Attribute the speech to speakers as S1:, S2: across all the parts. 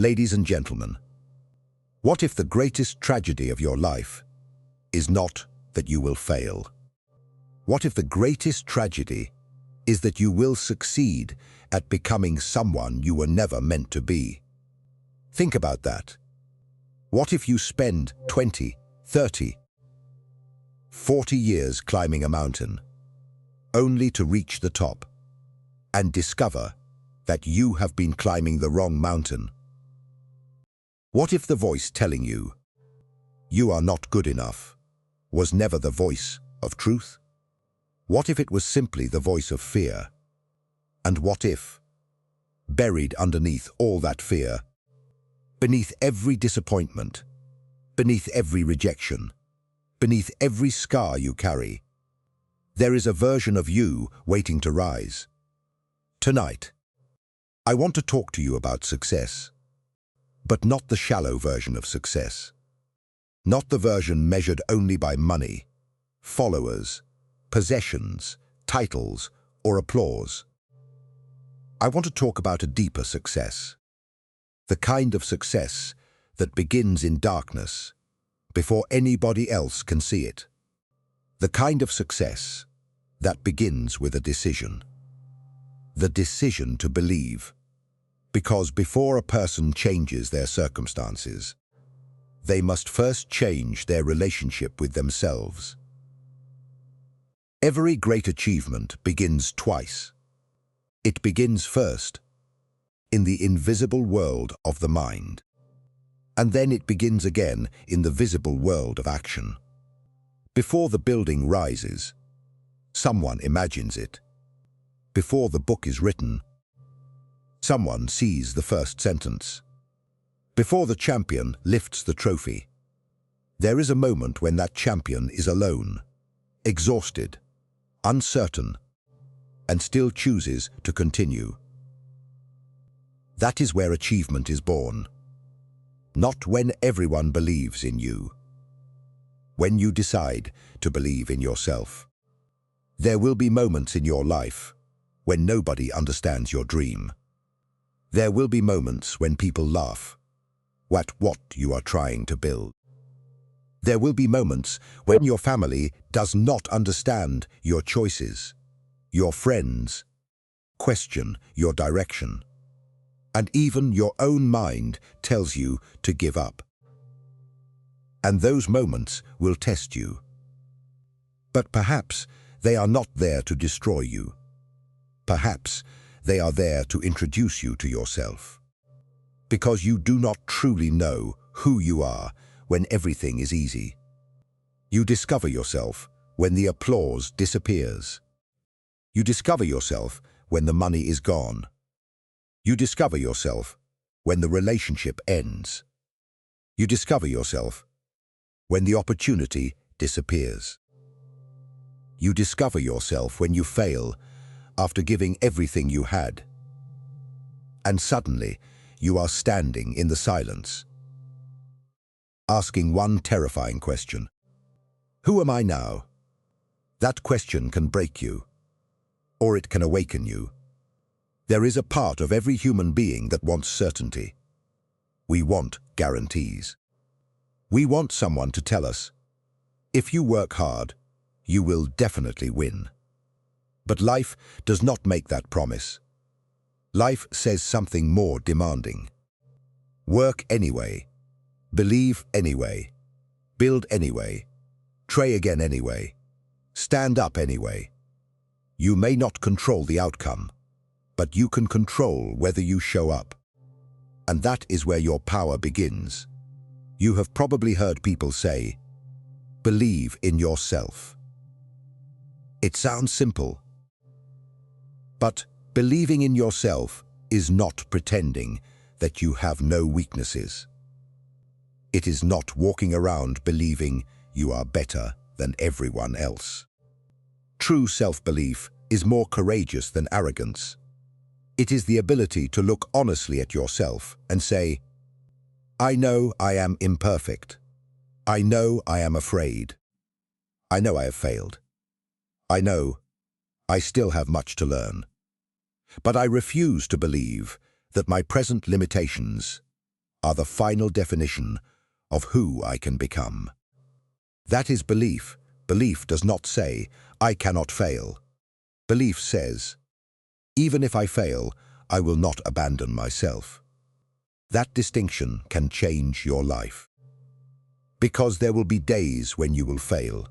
S1: Ladies and gentlemen, what if the greatest tragedy of your life is not that you will fail? What if the greatest tragedy is that you will succeed at becoming someone you were never meant to be? Think about that. What if you spend 20, 30, 40 years climbing a mountain, only to reach the top and discover that you have been climbing the wrong mountain? What if the voice telling you, "You are not good enough," was never the voice of truth? What if it was simply the voice of fear? And what if, buried underneath all that fear, beneath every disappointment, beneath every rejection, beneath every scar you carry, there is a version of you waiting to rise? Tonight, I want to talk to you about success, but not the shallow version of success. Not the version measured only by money, followers, possessions, titles, or applause. I want to talk about a deeper success. The kind of success that begins in darkness, before anybody else can see it. The kind of success that begins with a decision. The decision to believe. Because before a person changes their circumstances, they must first change their relationship with themselves. Every great achievement begins twice. It begins first in the invisible world of the mind, and then it begins again in the visible world of action. Before the building rises, someone imagines it. Before the book is written, someone sees the first sentence. Before the champion lifts the trophy, there is a moment when that champion is alone, exhausted, uncertain, and still chooses to continue. That is where achievement is born. Not when everyone believes in you. When you decide to believe in yourself. There will be moments in your life when nobody understands your dream. There will be moments when people laugh at what you are trying to build. There will be moments when your family does not understand your choices. Your friends question your direction. And even your own mind tells you to give up. And those moments will test you. But perhaps they are not there to destroy you. Perhaps they are there to introduce you to yourself. Because you do not truly know who you are when everything is easy. You discover yourself when the applause disappears. You discover yourself when the money is gone. You discover yourself when the relationship ends. You discover yourself when the opportunity disappears. You discover yourself when you fail after giving everything you had. And suddenly, you are standing in the silence, asking one terrifying question. Who am I now? That question can break you, or it can awaken you. There is a part of every human being that wants certainty. We want guarantees. We want someone to tell us, if you work hard, you will definitely win. But life does not make that promise. Life says something more demanding. Work anyway. Believe anyway. Build anyway. Try again anyway. Stand up anyway. You may not control the outcome, but you can control whether you show up. And that is where your power begins. You have probably heard people say, believe in yourself. It sounds simple. But believing in yourself is not pretending that you have no weaknesses. It is not walking around believing you are better than everyone else. True self-belief is more courageous than arrogance. It is the ability to look honestly at yourself and say, I know I am imperfect. I know I am afraid. I know I have failed. I know I still have much to learn. But I refuse to believe that my present limitations are the final definition of who I can become. That is belief. Belief does not say, I cannot fail. Belief says, even if I fail, I will not abandon myself. That distinction can change your life. Because there will be days when you will fail.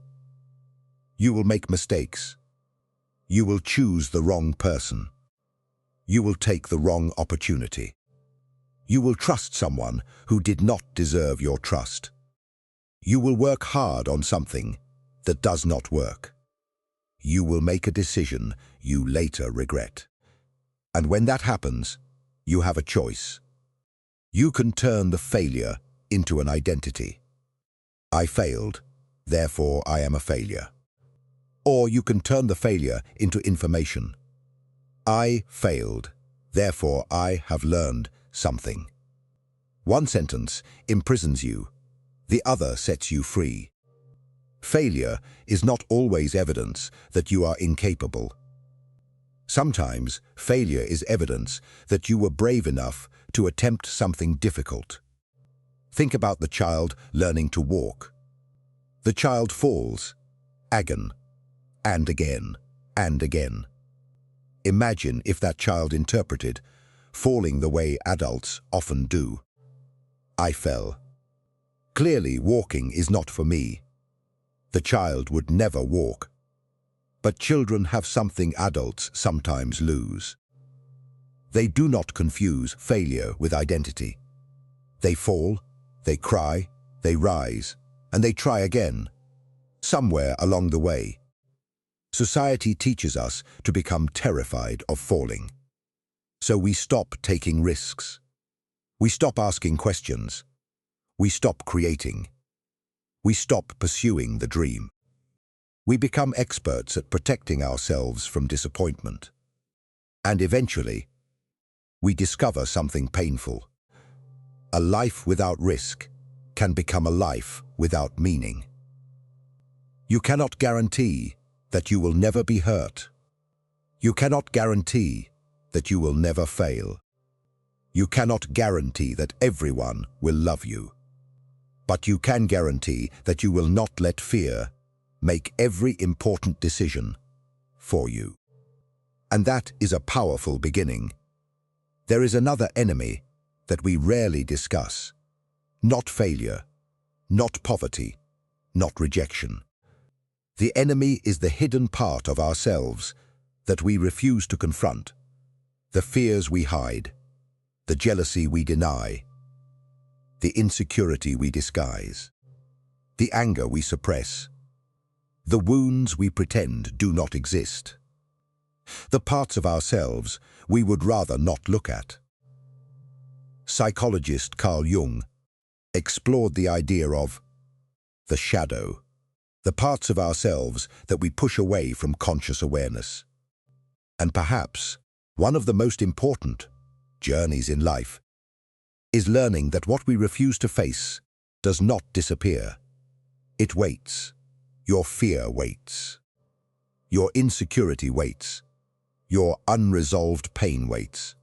S1: You will make mistakes. You will choose the wrong person. You will take the wrong opportunity. You will trust someone who did not deserve your trust. You will work hard on something that does not work. You will make a decision you later regret. And when that happens, you have a choice. You can turn the failure into an identity. I failed, therefore I am a failure. Or you can turn the failure into information. I failed, therefore I have learned something. One sentence imprisons you, the other sets you free. Failure is not always evidence that you are incapable. Sometimes failure is evidence that you were brave enough to attempt something difficult. Think about the child learning to walk. The child falls, again, and again, and again. Imagine if that child interpreted falling the way adults often do. I fell. Clearly, walking is not for me. The child would never walk. But children have something adults sometimes lose. They do not confuse failure with identity. They fall, they cry, they rise, and they try again, somewhere along the way. Society teaches us to become terrified of falling. So we stop taking risks. We stop asking questions. We stop creating. We stop pursuing the dream. We become experts at protecting ourselves from disappointment. And eventually, we discover something painful. A life without risk can become a life without meaning. You cannot guarantee that you will never be hurt. You cannot guarantee that you will never fail. You cannot guarantee that everyone will love you. But you can guarantee that you will not let fear make every important decision for you. And that is a powerful beginning. There is another enemy that we rarely discuss. Not failure, not poverty, not rejection. The enemy is the hidden part of ourselves that we refuse to confront, the fears we hide, the jealousy we deny, the insecurity we disguise, the anger we suppress, the wounds we pretend do not exist, the parts of ourselves we would rather not look at. Psychologist Carl Jung explored the idea of the shadow, the parts of ourselves that we push away from conscious awareness. And perhaps one of the most important journeys in life is learning that what we refuse to face does not disappear. It waits. Your fear waits. Your insecurity waits. Your unresolved pain waits.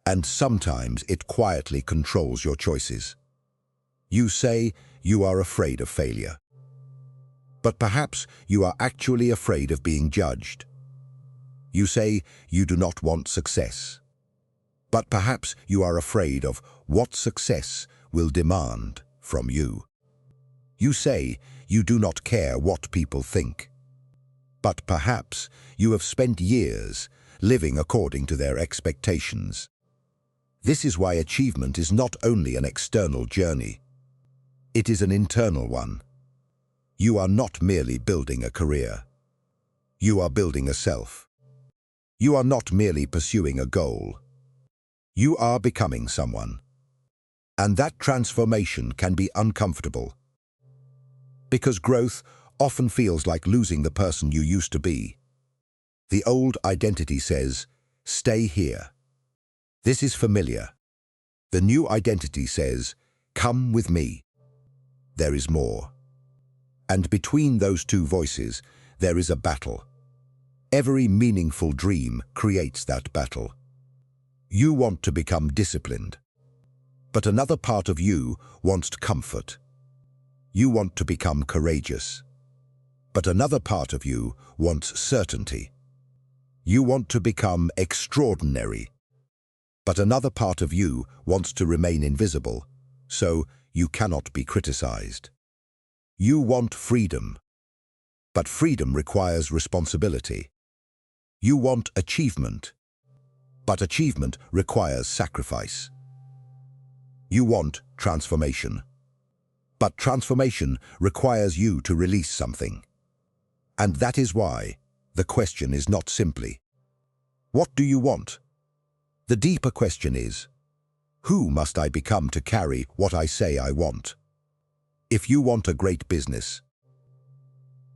S1: And sometimes it quietly controls your choices. You say you are afraid of failure. But perhaps you are actually afraid of being judged. You say you do not want success. But perhaps you are afraid of what success will demand from you. You say you do not care what people think. But perhaps you have spent years living according to their expectations. This is why achievement is not only an external journey. It is an internal one. You are not merely building a career. You are building a self. You are not merely pursuing a goal. You are becoming someone. And that transformation can be uncomfortable. Because growth often feels like losing the person you used to be. The old identity says, stay here. This is familiar. The new identity says, come with me. There is more. And between those two voices, there is a battle. Every meaningful dream creates that battle. You want to become disciplined. But another part of you wants comfort. You want to become courageous. But another part of you wants certainty. You want to become extraordinary. But another part of you wants to remain invisible, so you cannot be criticized. You want freedom. But freedom requires responsibility. You want achievement. But achievement requires sacrifice. You want transformation. But transformation requires you to release something. And that is why the question is not simply, what do you want? The deeper question is, who must I become to carry what I say I want? If you want a great business,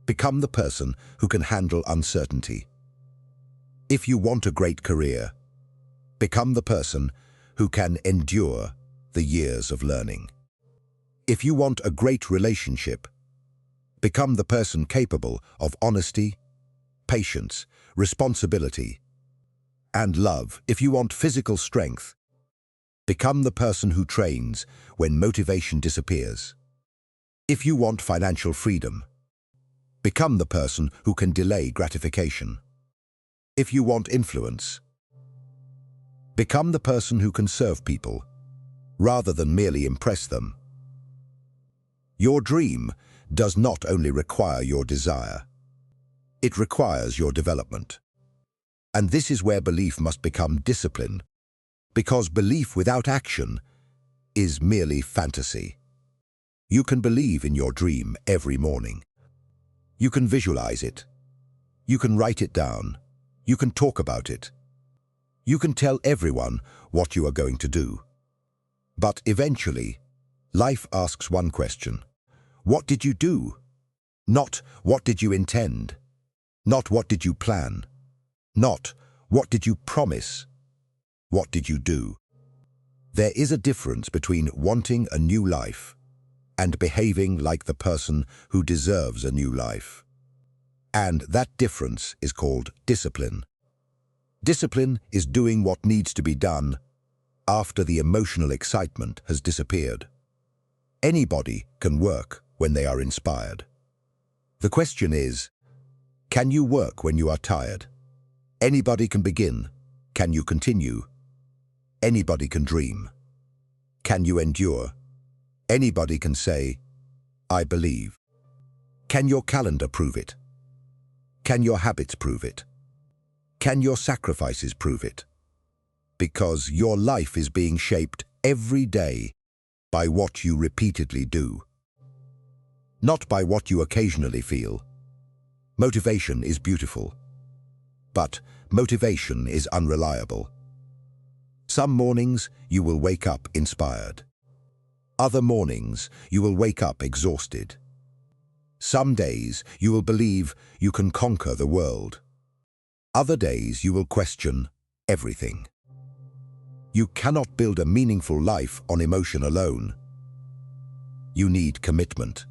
S1: become the person who can handle uncertainty. If you want a great career, become the person who can endure the years of learning. If you want a great relationship, become the person capable of honesty, patience, responsibility, and love. If you want physical strength, become the person who trains when motivation disappears. If you want financial freedom, become the person who can delay gratification. If you want influence, become the person who can serve people rather than merely impress them. Your dream does not only require your desire, it requires your development. And this is where belief must become discipline, because belief without action is merely fantasy. You can believe in your dream every morning. You can visualize it. You can write it down. You can talk about it. You can tell everyone what you are going to do. But eventually, life asks one question. What did you do? Not what did you intend? Not what did you plan? Not what did you promise? What did you do? There is a difference between wanting a new life and behaving like the person who deserves a new life. And that difference is called discipline. Discipline is doing what needs to be done after the emotional excitement has disappeared. Anybody can work when they are inspired. The question is, can you work when you are tired? Anybody can begin. Can you continue? Anybody can dream. Can you endure? Anybody can say, I believe. Can your calendar prove it? Can your habits prove it? Can your sacrifices prove it? Because your life is being shaped every day by what you repeatedly do, not by what you occasionally feel. Motivation is beautiful, but motivation is unreliable. Some mornings you will wake up inspired. Other mornings you will wake up exhausted. Some days you will believe you can conquer the world. Other days you will question everything. You cannot build a meaningful life on emotion alone. You need commitment.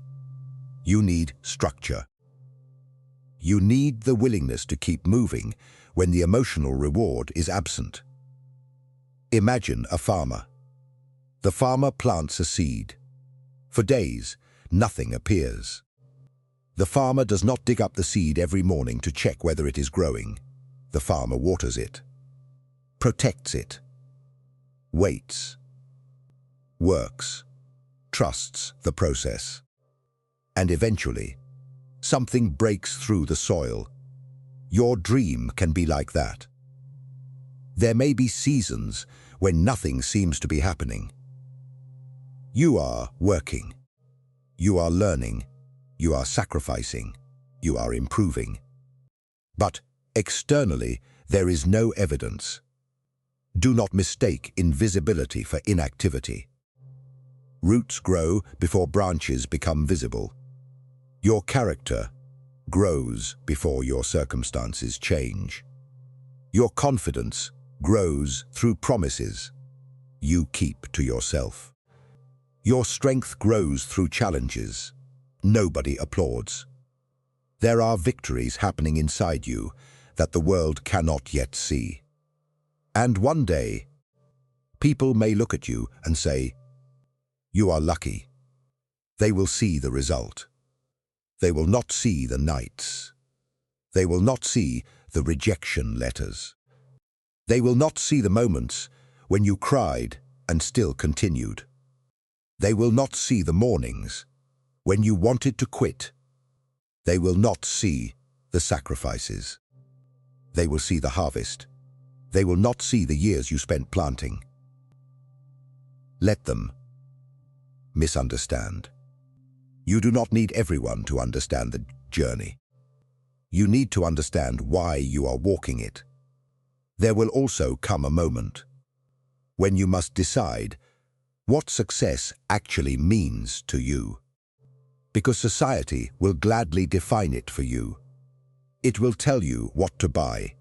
S1: You need structure. You need the willingness to keep moving when the emotional reward is absent. Imagine a farmer. The farmer plants a seed. For days, nothing appears. The farmer does not dig up the seed every morning to check whether it is growing. The farmer waters it, protects it, waits, works, trusts the process. And eventually, something breaks through the soil. Your dream can be like that. There may be seasons when nothing seems to be happening. You are working. You are learning. You are sacrificing. You are improving. But externally, there is no evidence. Do not mistake invisibility for inactivity. Roots grow before branches become visible. Your character grows before your circumstances change. Your confidence grows through promises you keep to yourself. Your strength grows through challenges nobody applauds. There are victories happening inside you that the world cannot yet see. And one day, People may look at you and say, "You are lucky." They will see the result. They will not see the nights. They will not see the rejection letters. They will not see the moments when you cried and still continued. They will not see the mornings when you wanted to quit. They will not see the sacrifices. They will see the harvest. They will not see the years you spent planting. Let them misunderstand. You do not need everyone to understand the journey. You need to understand why you are walking it. There will also come a moment when you must decide what success actually means to you. Because society will gladly define it for you. It will tell you what to buy,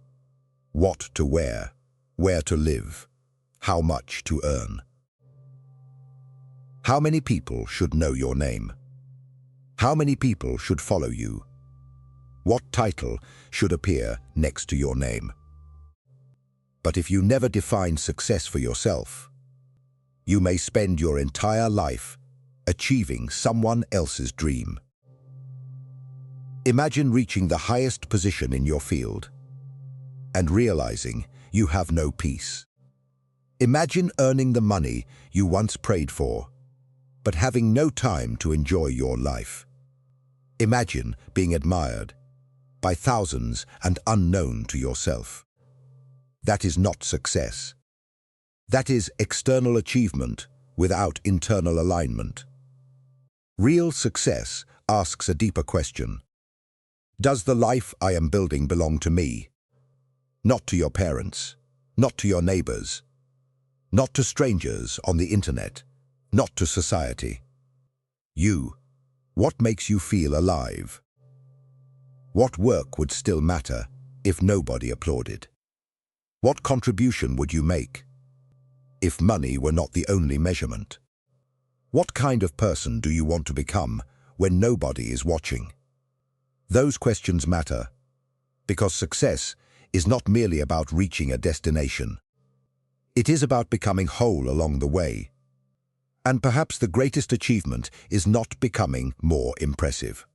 S1: what to wear, where to live, how much to earn. How many people should know your name? How many people should follow you? What title should appear next to your name? But if you never define success for yourself, you may spend your entire life achieving someone else's dream. Imagine reaching the highest position in your field and realizing you have no peace. Imagine earning the money you once prayed for, but having no time to enjoy your life. Imagine being admired by thousands and unknown to yourself. That is not success. That is external achievement without internal alignment. Real success asks a deeper question. Does the life I am building belong to me? Not to your parents, not to your neighbors, not to strangers on the internet, not to society. You, what makes you feel alive? What work would still matter if nobody applauded? What contribution would you make if money were not the only measurement? What kind of person do you want to become when nobody is watching? Those questions matter because success is not merely about reaching a destination. It is about becoming whole along the way. And perhaps the greatest achievement is not becoming more impressive.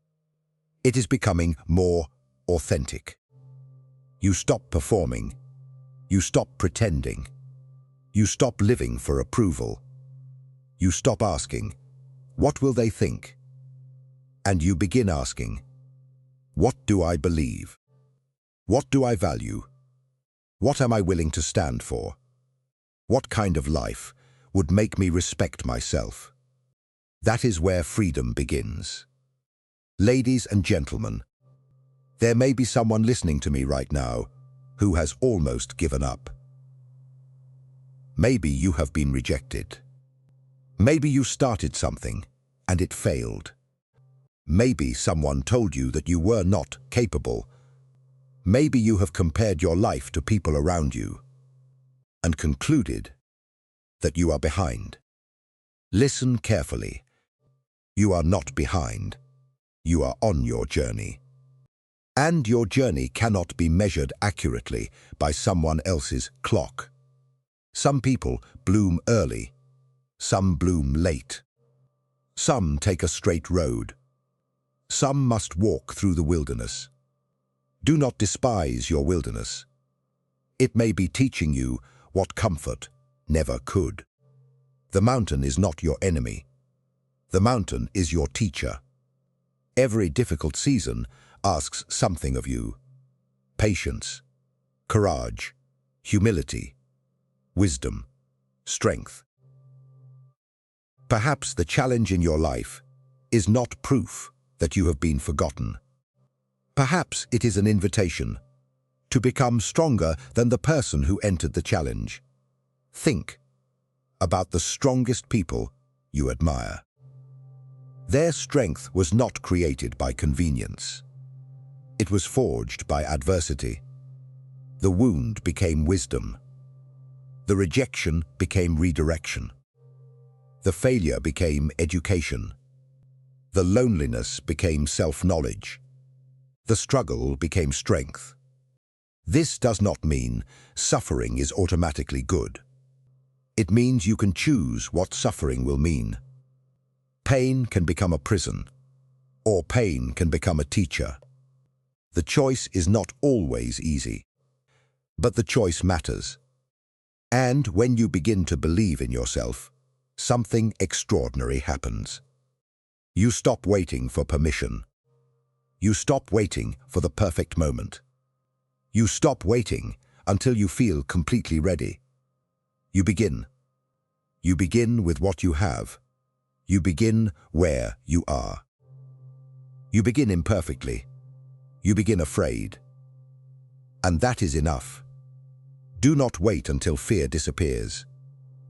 S1: It is becoming more authentic. You stop performing. You stop pretending. You stop living for approval. You stop asking, "What will they think?" And you begin asking, "What do I believe? What do I value? What am I willing to stand for? What kind of life would make me respect myself?" That is where freedom begins. Ladies and gentlemen, there may be someone listening to me right now who has almost given up. Maybe you have been rejected. Maybe you started something and it failed. Maybe someone told you that you were not capable. Maybe you have compared your life to people around you and concluded that you are behind. Listen carefully. You are not behind. You are on your journey. And your journey cannot be measured accurately by someone else's clock. Some people bloom early. Some bloom late. Some take a straight road. Some must walk through the wilderness. Do not despise your wilderness. It may be teaching you what comfort never could. The mountain is not your enemy. The mountain is your teacher. Every difficult season asks something of you: patience, courage, humility, wisdom, strength. Perhaps the challenge in your life is not proof that you have been forgotten. Perhaps it is an invitation to become stronger than the person who entered the challenge. Think about the strongest people you admire. Their strength was not created by convenience. It was forged by adversity. The wound became wisdom. The rejection became redirection. The failure became education. The loneliness became self-knowledge. The struggle became strength. This does not mean suffering is automatically good. It means you can choose what suffering will mean. Pain can become a prison, or pain can become a teacher. The choice is not always easy, but the choice matters. And when you begin to believe in yourself, something extraordinary happens. You stop waiting for permission. You stop waiting for the perfect moment. You stop waiting until you feel completely ready. You begin. You begin with what you have. You begin where you are. You begin imperfectly. You begin afraid. And that is enough. Do not wait until fear disappears.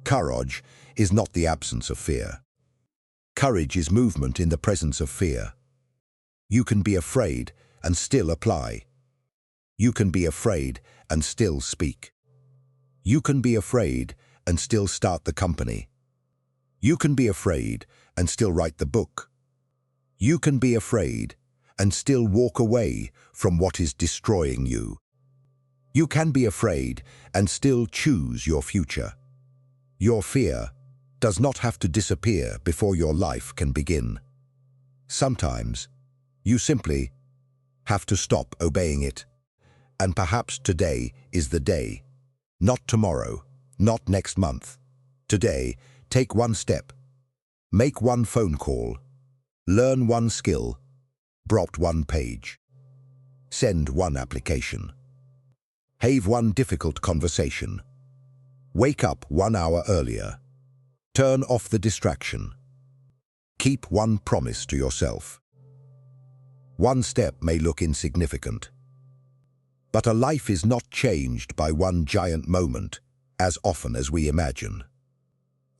S1: Courage is not the absence of fear. Courage is movement in the presence of fear. You can be afraid and still apply. You can be afraid and still speak. You can be afraid and still start the company. You can be afraid and still write the book. You can be afraid and still walk away from what is destroying you. You can be afraid and still choose your future. Your fear does not have to disappear before your life can begin. Sometimes, you simply have to stop obeying it. And perhaps today is the day. Not tomorrow, not next month. Today, take one step. Make one phone call. Learn one skill. Drop one page. Send one application. Have one difficult conversation. Wake up 1 hour earlier. Turn off the distraction. Keep one promise to yourself. One step may look insignificant, but a life is not changed by one giant moment as often as we imagine.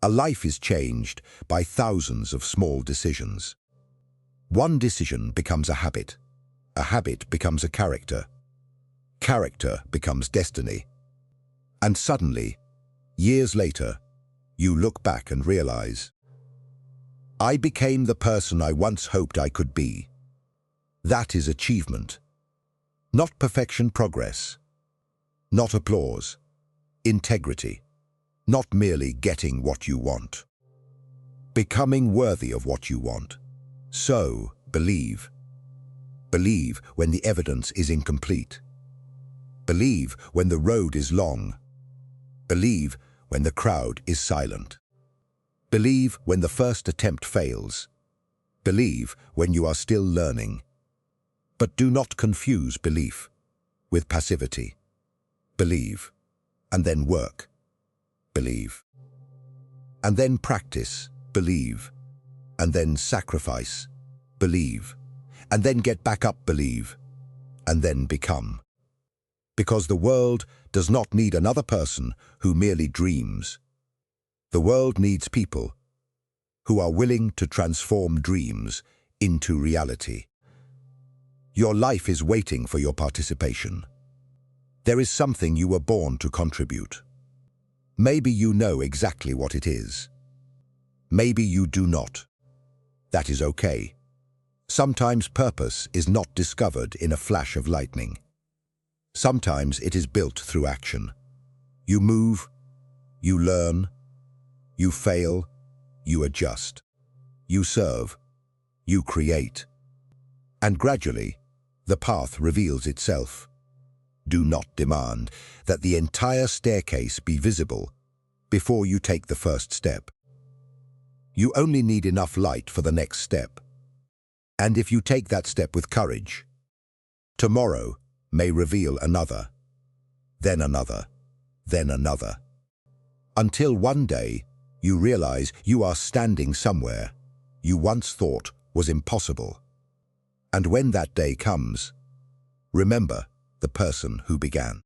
S1: A life is changed by thousands of small decisions. One decision becomes a habit becomes a character becomes destiny. And suddenly, years later, you look back and realize, I became the person I once hoped I could be. That is achievement. Not perfection, progress. Not applause. Integrity. Not merely getting what you want. Becoming worthy of what you want. So, believe. Believe when the evidence is incomplete. Believe when the road is long. Believe when the crowd is silent. Believe when the first attempt fails. Believe when you are still learning. But do not confuse belief with passivity. Believe, and then work. Believe. And then practice. Believe. And then sacrifice. Believe. And then get back up. Believe. And then become. Because the world does not need another person who merely dreams. The world needs people who are willing to transform dreams into reality. Your life is waiting for your participation. There is something you were born to contribute. Maybe you know exactly what it is. Maybe you do not. That is okay. Sometimes purpose is not discovered in a flash of lightning. Sometimes it is built through action. You move, you learn, you fail, you adjust, you serve, you create. And gradually, the path reveals itself. Do not demand that the entire staircase be visible before you take the first step. You only need enough light for the next step. And if you take that step with courage, tomorrow may reveal another, then another, then another. Until one day, you realize you are standing somewhere you once thought was impossible. And when that day comes, remember the person who began.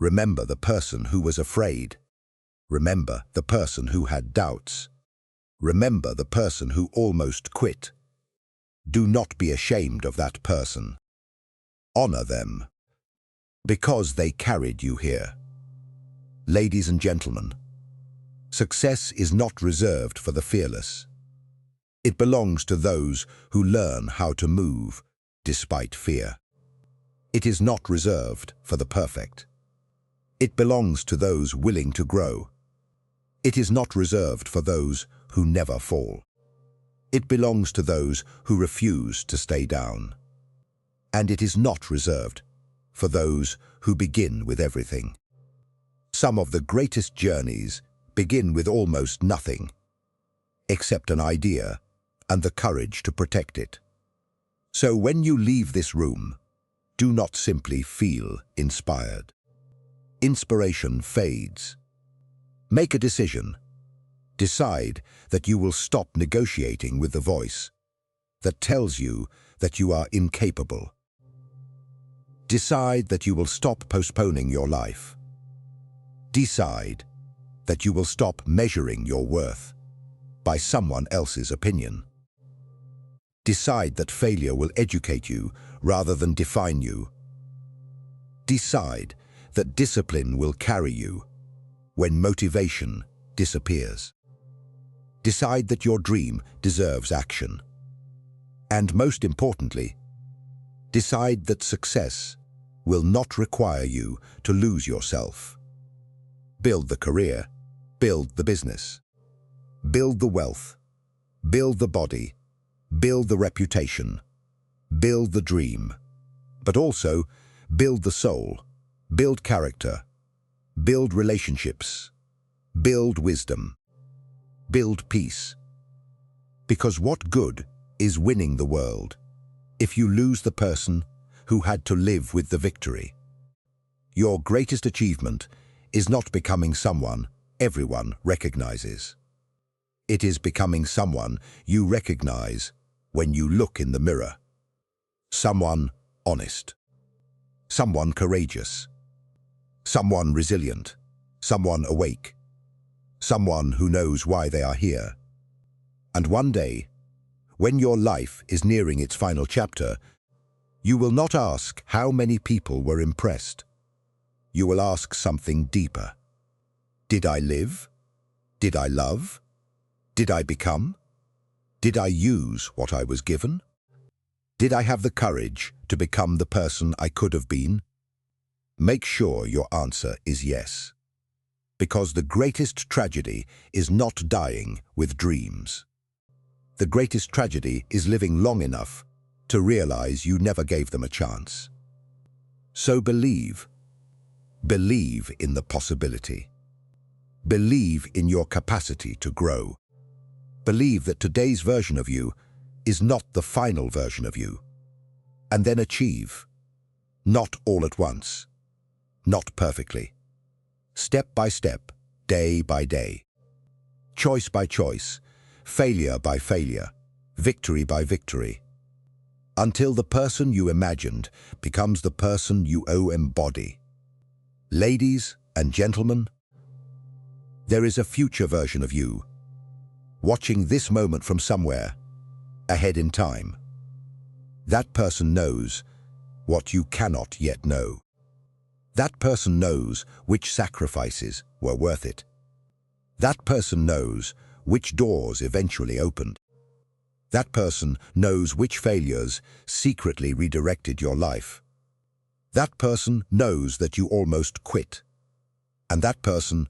S1: Remember the person who was afraid. Remember the person who had doubts. Remember the person who almost quit. Do not be ashamed of that person. Honor them, because they carried you here. Ladies and gentlemen, success is not reserved for the fearless. It belongs to those who learn how to move despite fear. It is not reserved for the perfect. It belongs to those willing to grow. It is not reserved for those who never fall. It belongs to those who refuse to stay down. And it is not reserved for those who begin with everything. Some of the greatest journeys begin with almost nothing, except an idea and the courage to protect it. So when you leave this room, do not simply feel inspired. Inspiration fades. Make a decision. Decide that you will stop negotiating with the voice that tells you that you are incapable. Decide that you will stop postponing your life. Decide that you will stop measuring your worth by someone else's opinion. Decide that failure will educate you rather than define you. Decide that discipline will carry you when motivation disappears. Decide that your dream deserves action. And most importantly, decide that success will not require you to lose yourself. Build the career, build the business, build the wealth, build the body, build the reputation, build the dream, but also build the soul, build character, build relationships, build wisdom, build peace. Because what good is winning the world if you lose the person who had to live with the victory? Your greatest achievement is not becoming someone everyone recognizes. It is becoming someone you recognize when you look in the mirror. Someone honest, someone courageous, someone resilient, someone awake, someone who knows why they are here. And one day, when your life is nearing its final chapter, you will not ask how many people were impressed. You will ask something deeper. Did I live? Did I love? Did I become? Did I use what I was given? Did I have the courage to become the person I could have been? Make sure your answer is yes. Because the greatest tragedy is not dying with dreams. The greatest tragedy is living long enough to realize you never gave them a chance. So believe. Believe in the possibility. Believe in your capacity to grow. Believe that today's version of you is not the final version of you. And then achieve. Not all at once. Not perfectly. Step by step, day by day. Choice by choice, failure by failure, victory by victory. Until the person you imagined becomes the person you embody. Ladies and gentlemen, there is a future version of you, watching this moment from somewhere, ahead in time. That person knows what you cannot yet know. That person knows which sacrifices were worth it. That person knows which doors eventually opened. That person knows which failures secretly redirected your life. That person knows that you almost quit. And that person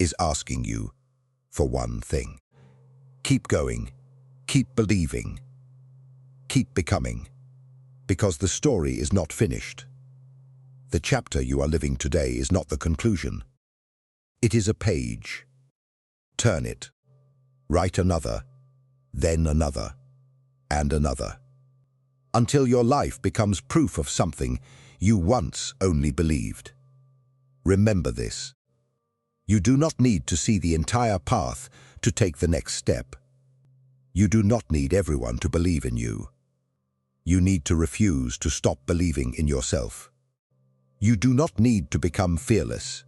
S1: is asking you for one thing. Keep going, keep believing, keep becoming, because the story is not finished. The chapter you are living today is not the conclusion. It is a page. Turn it. Write another, then another, and another, until your life becomes proof of something you once only believed. Remember this. You do not need to see the entire path to take the next step. You do not need everyone to believe in you. You need to refuse to stop believing in yourself. You do not need to become fearless.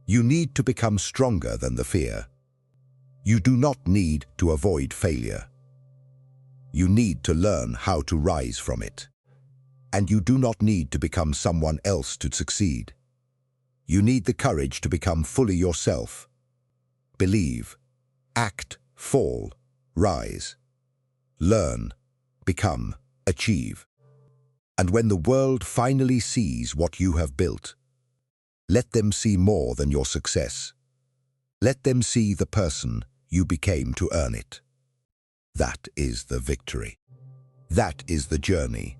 S1: You need to become stronger than the fear. You do not need to avoid failure. You need to learn how to rise from it. And you do not need to become someone else to succeed. You need the courage to become fully yourself. Believe, act, fall, rise. Learn, become, achieve. And when the world finally sees what you have built, let them see more than your success. Let them see the person you became to earn it. That is the victory. That is the journey.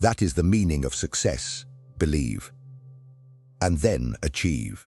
S1: That is the meaning of success. Believe. And then achieve.